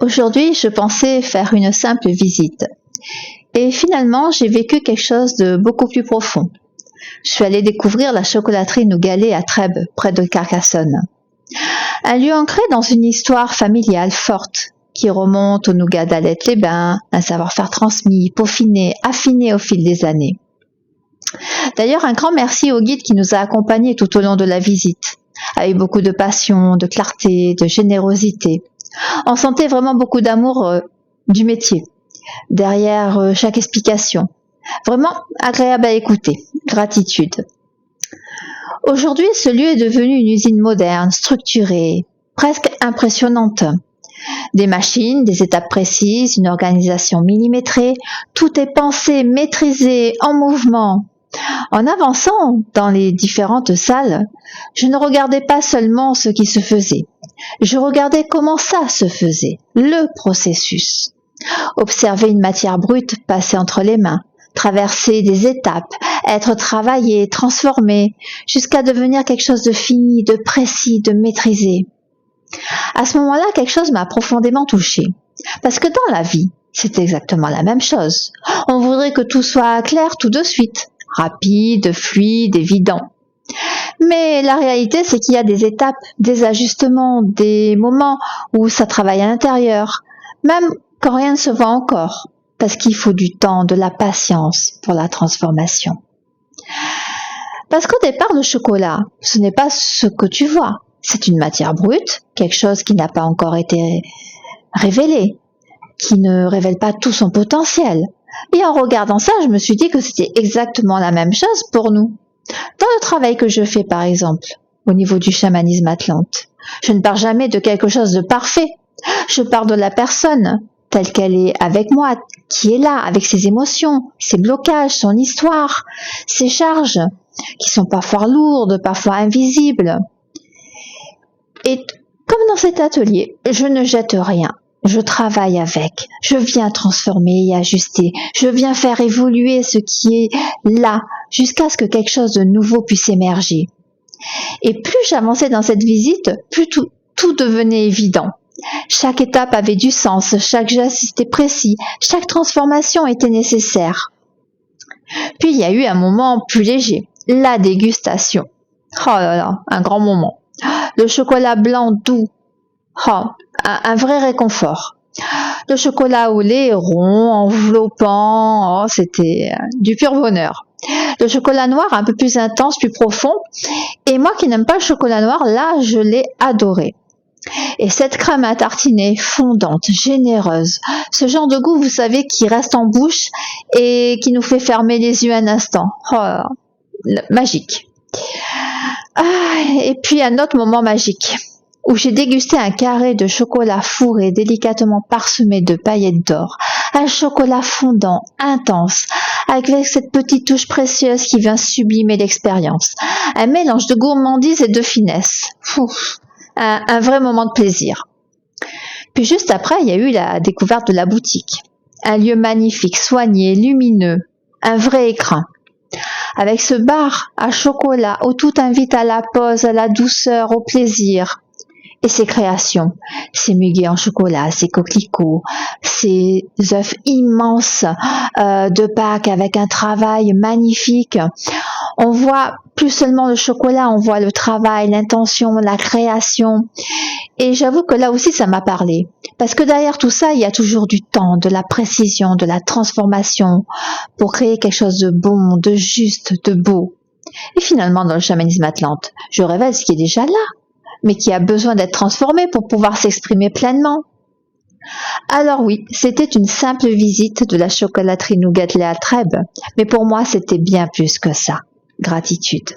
Aujourd'hui, je pensais faire une simple visite. Et finalement, j'ai vécu quelque chose de beaucoup plus profond. Je suis allée découvrir la chocolaterie Nougalet à Trèbes, près de Carcassonne. Un lieu ancré dans une histoire familiale forte, qui remonte au nougat d'Alette-les-Bains, un savoir-faire transmis, peaufiné, affiné au fil des années. D'ailleurs, un grand merci au guide qui nous a accompagnés tout au long de la visite, avec beaucoup de passion, de clarté, de générosité. On sentait vraiment beaucoup d'amour du métier, derrière chaque explication. Vraiment agréable à écouter. Gratitude. Aujourd'hui, ce lieu est devenu une usine moderne, structurée, presque impressionnante. Des machines, des étapes précises, une organisation millimétrée, tout est pensé, maîtrisé, en mouvement. En avançant dans les différentes salles, je ne regardais pas seulement ce qui se faisait, je regardais comment ça se faisait, le processus. Observer une matière brute passer entre les mains, traverser des étapes, être travaillée, transformée, jusqu'à devenir quelque chose de fini, de précis, de maîtrisé. À ce moment-là, quelque chose m'a profondément touchée. Parce que dans la vie, c'est exactement la même chose. On voudrait que tout soit clair tout de suite, rapide, fluide, évident. Mais la réalité, c'est qu'il y a des étapes, des ajustements, des moments où ça travaille à l'intérieur, même quand rien ne se voit encore, parce qu'il faut du temps, de la patience pour la transformation. Parce qu'au départ, le chocolat, ce n'est pas ce que tu vois. C'est une matière brute, quelque chose qui n'a pas encore été révélé, qui ne révèle pas tout son potentiel. Et en regardant ça, je me suis dit que c'était exactement la même chose pour nous. Dans le travail que je fais, par exemple, au niveau du chamanisme atlante, je ne pars jamais de quelque chose de parfait. Je pars de la personne telle qu'elle est avec moi, qui est là, avec ses émotions, ses blocages, son histoire, ses charges, qui sont parfois lourdes, parfois invisibles. Et comme dans cet atelier, je ne jette rien. Je travaille avec, je viens transformer et ajuster, je viens faire évoluer ce qui est là, jusqu'à ce que quelque chose de nouveau puisse émerger. Et plus j'avançais dans cette visite, plus tout devenait évident. Chaque étape avait du sens, chaque geste était précis, chaque transformation était nécessaire. Puis il y a eu un moment plus léger, la dégustation. Oh là là, un grand moment. Le chocolat blanc doux, un vrai réconfort. Le chocolat au lait rond, enveloppant, c'était du pur bonheur. Le chocolat noir un peu plus intense, plus profond. Et moi qui n'aime pas le chocolat noir, là, je l'ai adoré. Et cette crème à tartiner, fondante, généreuse, ce genre de goût, vous savez, qui reste en bouche et qui nous fait fermer les yeux un instant. Oh, magique. Et puis un autre moment magique, où j'ai dégusté un carré de chocolat fourré délicatement parsemé de paillettes d'or, un chocolat fondant, intense, avec cette petite touche précieuse qui vient sublimer l'expérience, un mélange de gourmandise et de finesse. Un vrai moment de plaisir. Puis juste après, il y a eu la découverte de la boutique, un lieu magnifique, soigné, lumineux, un vrai écrin. Avec ce bar à chocolat où tout invite à la pause, à la douceur, au plaisir. Et ses créations, ses muguets en chocolat, ses coquelicots, ses œufs immenses de Pâques avec un travail magnifique. On voit plus seulement le chocolat, on voit le travail, l'intention, la création. Et j'avoue que là aussi, ça m'a parlé. Parce que derrière tout ça, il y a toujours du temps, de la précision, de la transformation pour créer quelque chose de bon, de juste, de beau. Et finalement, dans le chamanisme atlante, je révèle ce qui est déjà là, mais qui a besoin d'être transformé pour pouvoir s'exprimer pleinement. Alors oui, c'était une simple visite de la chocolaterie Nougalet à Trèbes, mais pour moi, c'était bien plus que ça. Gratitude.